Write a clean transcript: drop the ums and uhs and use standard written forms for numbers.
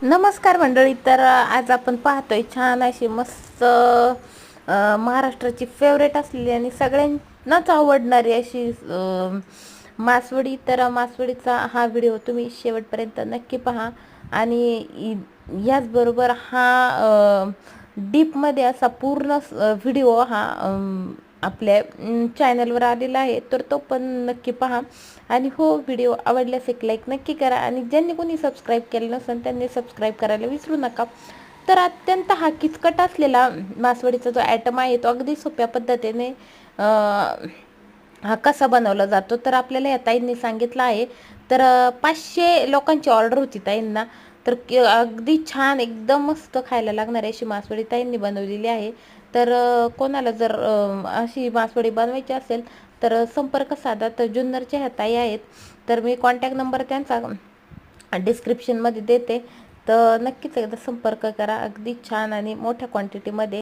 नमस्कार मंडळी. तर आज आपण पाहतोय छान अशी मस्त महाराष्ट्राची फेवरेट असलेली आणि सगळ्यांनाच आवडणारी अशी मासवडी. तर मासवडीचा हा व्हिडिओ तुम्ही शेवटपर्यंत नक्की पहा आणि याचबरोबर हा डीपमध्ये असा पूर्ण व्हिडिओ हा आपल्या चॅनलवर आलेला आहे, तर तो पण नक्की पहा. आणि हो, व्हिडिओ आवडल्यास एक लाईक नक्की करा आणि ज्यांनी कोणी सबस्क्राईब केलं नसेल त्यांनी सबस्क्राईब करायला विसरू नका. तर अत्यंत हा किचकट असलेला मासवडीचा जो ॲटम आहे तो अगदी सोप्या पद्धतीने हा कसा बनवला जातो तर आपल्याला या ताईंनी सांगितलं आहे. तर 500 लोकांची ऑर्डर होती ताईंना. तर अगदी छान एकदम मस्त खायला लागणारी अशी मासवडी ताईंनी बनवलेली आहे. तर कोणाला जर अशी मासवडी बनवायची असेल तर संपर्क साधा. तर जुन्नरच्या ह्या ताई आहेत, तर मी कॉन्टॅक्ट नंबर त्यांचा डिस्क्रिप्शनमध्ये देते, तर नक्कीच एकदा संपर्क करा. अगदी छान आणि मोठ्या क्वांटिटीमध्ये